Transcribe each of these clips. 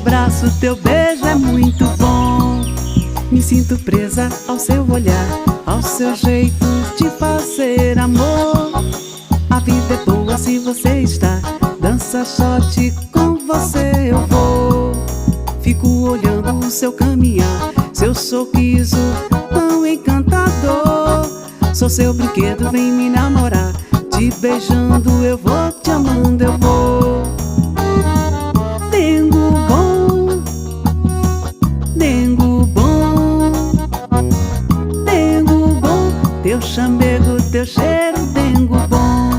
abraço, teu beijo é muito bom. Me sinto presa ao seu olhar, ao seu jeito de fazer amor. A vida é boa se você está, dança shot, com você eu vou. Fico olhando o seu caminhar, seu sorriso tão encantador. Sou seu brinquedo, vem me namorar, te beijando eu vou, te amando eu vou. Dengo bom, dengo bom, dengo bom, teu chamego, teu cheiro, dengo bom.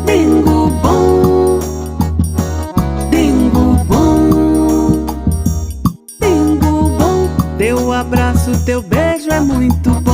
Dengo bom, dengo bom, dengo bom, teu abraço, teu beijo é muito bom.